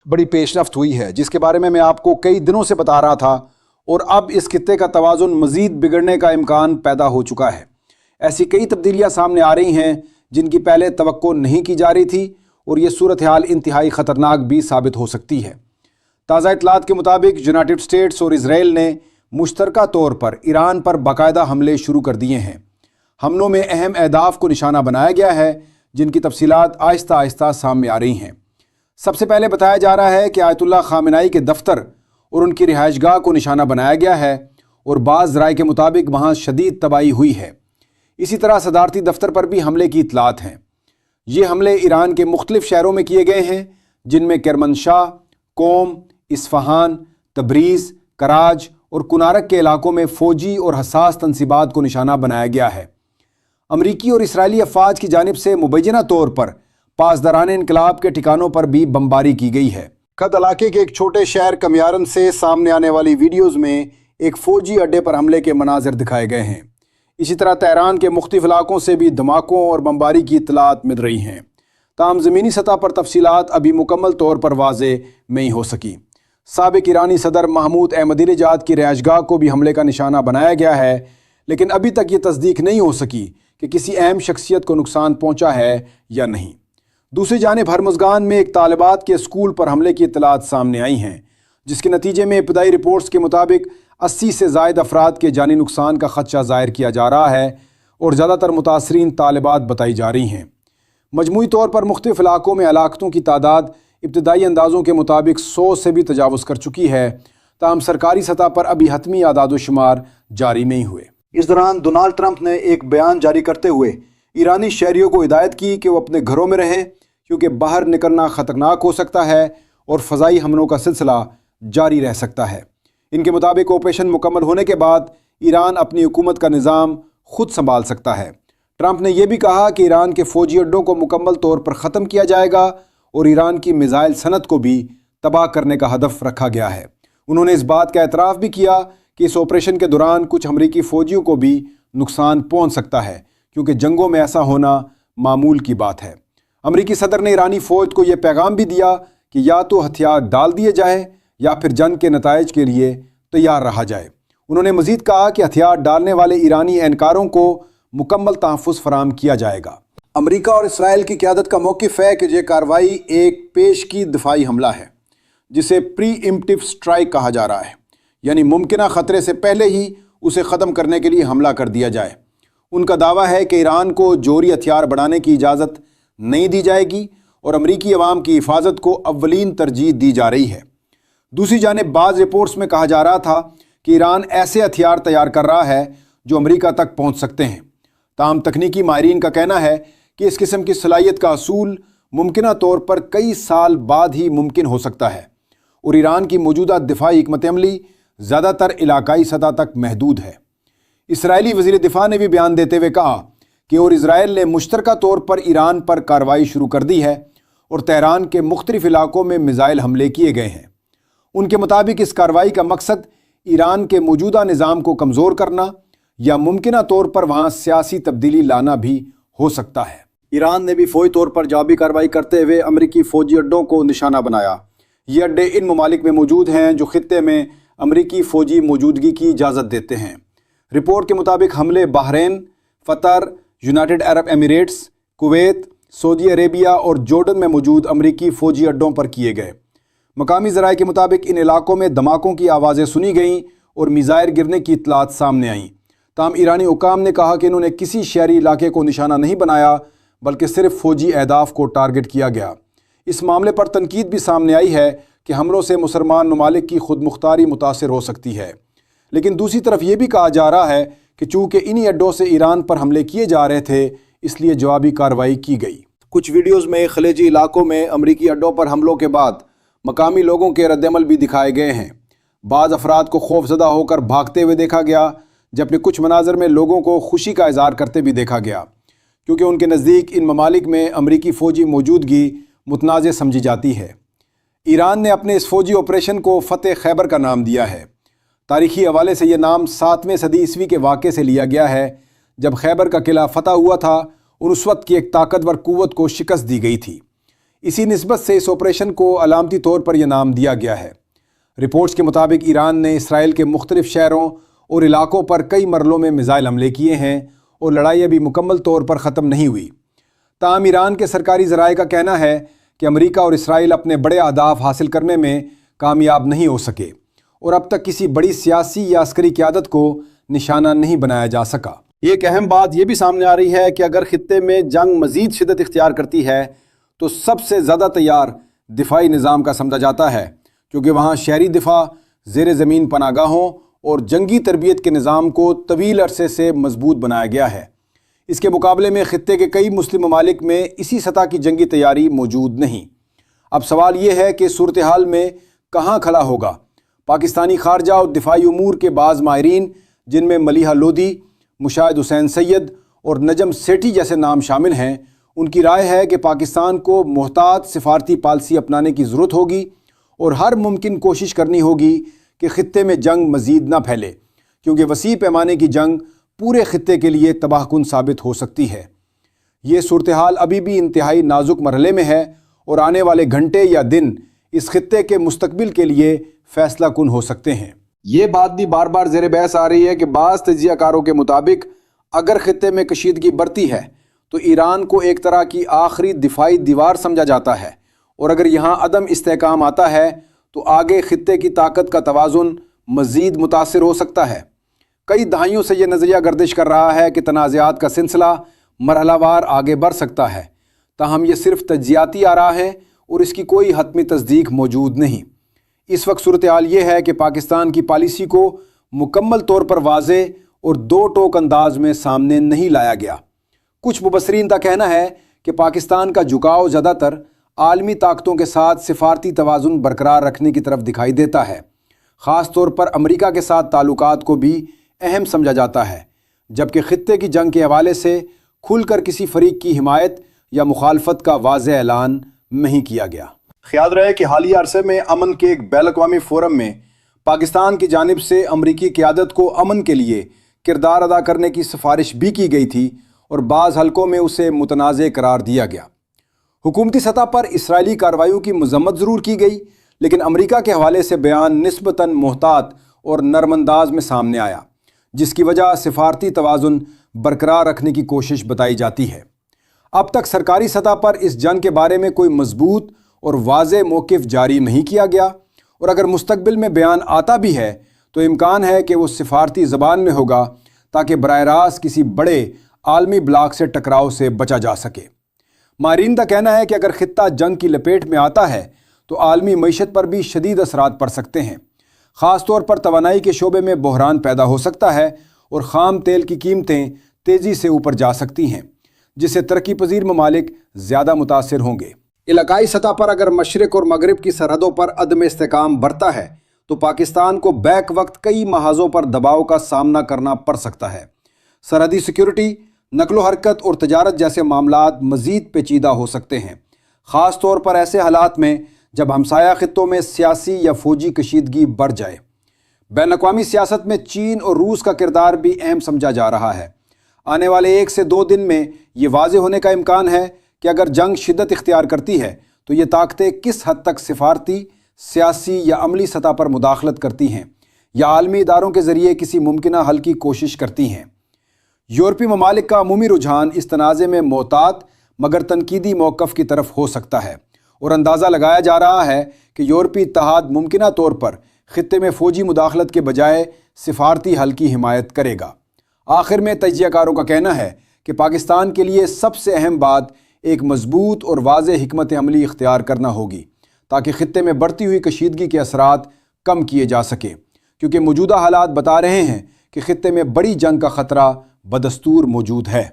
बड़ी पेशरफ्त हुई है, जिसके बारे में मैं आपको कई दिनों से बता रहा था, और अब इस खित्ते का तवाज़ुन मज़ीद बिगड़ने का इम्कान पैदा हो चुका है। ऐसी कई तब्दीलियाँ सामने आ रही हैं जिनकी पहले तवक्को नहीं की जा रही थी, और ये सूरत हाल इंतहाई ख़तरनाक भी साबित हो सकती है। ताज़ा इत्तलात के मुताबिक यूनाइटेड स्टेट्स और इसराइल ने मुश्तरका तौर पर ईरान पर बाकायदा हमले शुरू कर दिए हैं। हमलों में अहम अहदाफ को निशाना बनाया गया है, जिनकी तफसीलात आहिस्ता आहिस्ता सामने आ रही हैं। सबसे पहले बताया जा रहा है कि आयतुल्लाह खामेनी के दफ्तर और उनकी रिहाइशगाह को निशाना बनाया गया है, और बाज़ राय के मुताबिक वहाँ शदीद तबाही हुई है। इसी तरह सदारती दफ्तर पर भी हमले की इत्तलात हैं। ये हमले ईरान के मुख्तलिफ शहरों में किए गए हैं, जिनमें करमनशाह, कोम, इस्फहान, तबरीज़, कराज और कुनारक के इलाकों में फ़ौजी और हसास तनसीबात को निशाना बनाया गया है। अमरीकी और इसराइली अफवाज की जानिब से मुबैना तौर पर पासदारान इनकलाब के ठिकानों पर भी बमबारी की गई है। खत इलाके के एक छोटे शहर कमियारन से सामने आने वाली वीडियोज़ में एक फ़ौजी अड्डे पर हमले के मनाजिर दिखाए गए हैं। इसी तरह तेहरान के मुख्तलिफ इलाकों से भी धमाकों और बमबारी की इत्तलात मिल रही हैं। ताहम ज़मीनी सतह पर तफसीलात अभी मुकम्मल तौर पर वाज़े नहीं हो सकी। साबिक ईरानी सदर महमूद अहमदीनेजाद की रिहाइशगाह को भी हमले का निशाना बनाया गया है, लेकिन अभी तक ये तस्दीक नहीं हो सकी कि किसी अहम शख्सियत को नुकसान पहुँचा है या नहीं। दूसरी जानिब हरमुज़गान में एक तालिबात के स्कूल पर हमले की इत्तलात सामने आई हैं, जिसके नतीजे में इब्तदाई रिपोर्ट्स के मुताबिक 80 से ज़ायद अफराद के जानी नुकसान का ख़दशा ज़ाहिर किया जा रहा है, और ज़्यादातर मुतासरीन तालिबात बताई जा रही हैं। मजमूई तौर पर मुख्तलिफ इलाकों में हलाकतों की तादाद इब्तदाई अंदाज़ों के मुताबिक 100 से भी तजावुज़ कर चुकी है। ताहम सरकारी सतह पर अभी हतमी आदाद-ओ-शुमार जारी नहीं हुए। इस दौरान डोनाल्ड ट्रंप ने एक बयान जारी करते हुए ईरानी शहरियों को हिदायत की कि वो अपने घरों में रहें, क्योंकि बाहर निकलना ख़तरनाक हो सकता है और फ़ज़ाई हमलों का सिलसिला जारी रह सकता है। इनके मुताबिक ऑपरेशन मुकम्मल होने के बाद ईरान अपनी हुकूमत का निज़ाम खुद संभाल सकता है। ट्रंप ने यह भी कहा कि ईरान के फ़ौजी अड्डों को मुकम्मल तौर पर ख़त्म किया जाएगा और ईरान की मिसाइल सनत को भी तबाह करने का हदफ रखा गया है। उन्होंने इस बात का एतराफ़ भी किया कि इस ऑपरेशन के दौरान कुछ अमरीकी फ़ौजियों को भी नुकसान पहुँच सकता है, क्योंकि जंगों में ऐसा होना मामूल की बात है। अमरीकी सदर ने ईरानी फ़ौज को यह पैगाम भी दिया कि या तो हथियार डाल दिए जाए या फिर जंग के नताइज के लिए तैयार रहा जाए। उन्होंने मज़ीद कहा कि हथियार डालने वाले ईरानी एहलकारों को मुकम्मल तहफ़्फ़ुज़ फराहम किया जाएगा। अमरीका और इसराइल की क़यादत का मौक़िफ़ है कि यह कार्रवाई एक पेश की दिफाई हमला है, जिसे प्री इम्प्टिव स्ट्राइक कहा जा रहा है, यानी मुमकिना ख़तरे से पहले ही उसे ख़त्म करने के लिए हमला कर दिया जाए। उनका दावा है कि ईरान को जोहरी हथियार बढ़ाने की इजाज़त नहीं दी जाएगी और अमरीकी अवाम की हिफाजत को अव्वलीन तरजीह दी जा रही है। दूसरी जानिब बाज़ रिपोर्ट्स में कहा जा रहा था कि ईरान ऐसे हथियार तैयार कर रहा है जो अमरीका तक पहुँच सकते हैं। ताहम तकनीकी माहिरीन का कहना है कि इस किस्म की सलाहियत का असूल मुमकिना तौर पर कई साल बाद ही मुमकिन हो सकता है, और ईरान की मौजूदा दिफाई हिकमत अमली ज़्यादातर इलाकाई सतह तक महदूद है। इसराइली वज़ीर दिफा ने भी बयान देते हुए कहा कि और इसराइल ने मुश्तरका तौर पर ईरान पर कार्रवाई शुरू कर दी है और तेहरान के मुख्तलिफ इलाकों में मिसाइल हमले किए गए हैं। उनके मुताबिक इस कार्रवाई का मकसद ईरान के मौजूदा निज़ाम को कमज़ोर करना या मुमकिना तौर पर वहाँ सियासी तब्दीली लाना भी हो सकता है। ईरान ने भी फ़ौजी तौर पर जवाबी कार्रवाई करते हुए अमरीकी फ़ौजी अड्डों को निशाना बनाया। ये अड्डे इन ममालिक में मौजूद हैं जो खित्ते में अमरीकी फ़ौजी मौजूदगी की इजाज़त देते हैं। रिपोर्ट के मुताबिक हमले Bahrain, क़तर, United Arab Emirates, Kuwait, Saudi Arabia और जॉर्डन में मौजूद अमरीकी फ़ौजी अड्डों पर किए गए। मकामी ज़राए के मुताबिक इन इलाकों में धमाकों की आवाज़ें सुनी गईं और मिसाइल गिरने की इत्तलात सामने आईं। ताहम ईरानी हुकाम ने कहा कि इन्होंने किसी शहरी इलाके को निशाना नहीं बनाया, बल्कि सिर्फ फ़ौजी अहदाफ को टारगेट किया गया। इस मामले पर तनकीद भी सामने आई है कि हमलों से मुसलमान ममालिक की खुद मुख्तारी मुतासर हो सकती है। लेकिन दूसरी तरफ ये भी कहा जा रहा है कि चूँकि इन्हीं अड्डों से ईरान पर हमले किए जा रहे थे, इसलिए जवाबी कार्रवाई की गई। कुछ वीडियोज़ में खलेजी इलाकों में अमरीकी अड्डों पर हमलों के बाद मकामी लोगों के रद्दमल भी दिखाए गए हैं। बाज़ अफराद को खौफजदा होकर भागते हुए देखा गया, जबकि कुछ मनाज़र में लोगों को खुशी का इज़हार करते भी देखा गया, क्योंकि उनके नज़दीक इन ममालिक में अमरीकी फ़ौजी मौजूदगी मुतनाज़ समझी जाती है। ईरान ने अपने इस फ़ौजी ऑपरेशन को फ़तेह खैबर का नाम दिया है। तारीख़ी हवाले से यह नाम 7वें सदी ईस्वी के वाक़े से लिया गया है, जब खैबर का किला फ़तह हुआ था और उस वक्त की एक ताकतवर क़ुव्वत को शिकस्त दी गई थी। اسی نسبت سے اس آپریشن کو علامتی طور پر یہ نام دیا گیا ہے۔ رپورٹس کے مطابق ایران نے اسرائیل کے مختلف شہروں اور علاقوں پر کئی مرحلوں میں میزائل حملے کیے ہیں اور لڑائی ابھی مکمل طور پر ختم نہیں ہوئی۔ تاہم ایران کے سرکاری ذرائع کا کہنا ہے کہ امریکہ اور اسرائیل اپنے بڑے اہداف حاصل کرنے میں کامیاب نہیں ہو سکے اور اب تک کسی بڑی سیاسی یا عسکری قیادت کو نشانہ نہیں بنایا جا سکا۔ ایک اہم بات یہ بھی سامنے آ رہی ہے کہ اگر خطے میں جنگ مزید شدت اختیار کرتی ہے تو سب سے زیادہ تیار دفاعی نظام کا سمجھا جاتا ہے، کیونکہ وہاں شہری دفاع، زیر زمین پناہ گاہوں اور جنگی تربیت کے نظام کو طویل عرصے سے مضبوط بنایا گیا ہے۔ اس کے مقابلے میں خطے کے کئی مسلم ممالک میں اسی سطح کی جنگی تیاری موجود نہیں۔ اب سوال یہ ہے کہ صورتحال میں کہاں کھڑا ہوگا؟ پاکستانی خارجہ اور دفاعی امور کے بعض ماہرین، جن میں ملیحہ لودھی، مشاہد حسین سید اور نجم سیٹھی جیسے نام شامل ہیں، ان کی رائے ہے کہ پاکستان کو محتاط سفارتی پالیسی اپنانے کی ضرورت ہوگی اور ہر ممکن کوشش کرنی ہوگی کہ خطے میں جنگ مزید نہ پھیلے، کیونکہ وسیع پیمانے کی جنگ پورے خطے کے لیے تباہ کن ثابت ہو سکتی ہے۔ یہ صورتحال ابھی بھی انتہائی نازک مرحلے میں ہے اور آنے والے گھنٹے یا دن اس خطے کے مستقبل کے لیے فیصلہ کن ہو سکتے ہیں۔ یہ بات بھی بار بار زیر بحث آ رہی ہے کہ بعض تجزیہ کاروں کے مطابق اگر خطے میں کشیدگی بڑھتی ہے تو ایران کو ایک طرح کی آخری دفاعی دیوار سمجھا جاتا ہے، اور اگر یہاں عدم استحکام آتا ہے تو آگے خطے کی طاقت کا توازن مزید متاثر ہو سکتا ہے۔ کئی دہائیوں سے یہ نظریہ گردش کر رہا ہے کہ تنازعات کا سلسلہ مرحلہ وار آگے بڑھ سکتا ہے، تاہم یہ صرف تجزیاتی آراء ہے اور اس کی کوئی حتمی تصدیق موجود نہیں۔ اس وقت صورتحال یہ ہے کہ پاکستان کی پالیسی کو مکمل طور پر واضح اور دو ٹوک انداز میں سامنے نہیں لایا گیا۔ کچھ مبصرین کا کہنا ہے کہ پاکستان کا جھکاؤ زیادہ تر عالمی طاقتوں کے ساتھ سفارتی توازن برقرار رکھنے کی طرف دکھائی دیتا ہے، خاص طور پر امریکہ کے ساتھ تعلقات کو بھی اہم سمجھا جاتا ہے، جبکہ خطے کی جنگ کے حوالے سے کھل کر کسی فریق کی حمایت یا مخالفت کا واضح اعلان نہیں کیا گیا۔ خیال رہے کہ حالیہ عرصے میں امن کے ایک بین الاقوامی فورم میں پاکستان کی جانب سے امریکی قیادت کو امن کے لیے کردار ادا کرنے کی سفارش بھی کی گئی تھی اور بعض حلقوں میں اسے متنازع قرار دیا گیا۔ حکومتی سطح پر اسرائیلی کارروائیوں کی مذمت ضرور کی گئی، لیکن امریکہ کے حوالے سے بیان نسبتاً محتاط اور نرم انداز میں سامنے آیا، جس کی وجہ سفارتی توازن برقرار رکھنے کی کوشش بتائی جاتی ہے۔ اب تک سرکاری سطح پر اس جنگ کے بارے میں کوئی مضبوط اور واضح موقف جاری نہیں کیا گیا، اور اگر مستقبل میں بیان آتا بھی ہے تو امکان ہے کہ وہ سفارتی زبان میں ہوگا تاکہ براہ راست کسی بڑے عالمی بلاک سے ٹکراؤ سے بچا جا سکے۔ ماہرین کا کہنا ہے کہ اگر خطہ جنگ کی لپیٹ میں آتا ہے تو عالمی معیشت پر بھی شدید اثرات پڑ سکتے ہیں، خاص طور پر توانائی کے شعبے میں بحران پیدا ہو سکتا ہے اور خام تیل کی قیمتیں تیزی سے اوپر جا سکتی ہیں، جس سے ترقی پذیر ممالک زیادہ متاثر ہوں گے۔ علاقائی سطح پر اگر مشرق اور مغرب کی سرحدوں پر عدم استحکام بڑھتا ہے تو پاکستان کو بیک وقت کئی محاذوں پر دباؤ کا سامنا کرنا پڑ سکتا ہے۔ سرحدی سیکیورٹی، نقل و حرکت اور تجارت جیسے معاملات مزید پیچیدہ ہو سکتے ہیں، خاص طور پر ایسے حالات میں جب ہمسایہ خطوں میں سیاسی یا فوجی کشیدگی بڑھ جائے۔ بین الاقوامی سیاست میں چین اور روس کا کردار بھی اہم سمجھا جا رہا ہے۔ آنے والے 1 سے 2 دن میں یہ واضح ہونے کا امکان ہے کہ اگر جنگ شدت اختیار کرتی ہے تو یہ طاقتیں کس حد تک سفارتی، سیاسی یا عملی سطح پر مداخلت کرتی ہیں یا عالمی اداروں کے ذریعے کسی ممکنہ حل کی کوشش کرتی ہیں۔ یورپی ممالک کا عمومی رجحان اس تنازع میں محتاط مگر تنقیدی موقف کی طرف ہو سکتا ہے، اور اندازہ لگایا جا رہا ہے کہ یورپی اتحاد ممکنہ طور پر خطے میں فوجی مداخلت کے بجائے سفارتی حل کی حمایت کرے گا۔ آخر میں تجزیہ کاروں کا کہنا ہے کہ پاکستان کے لیے سب سے اہم بات ایک مضبوط اور واضح حکمت عملی اختیار کرنا ہوگی تاکہ خطے میں بڑھتی ہوئی کشیدگی کے اثرات کم کیے جا سکیں، کیونکہ موجودہ حالات بتا رہے ہیں کہ خطے میں بڑی جنگ کا خطرہ بدستور موجود ہے۔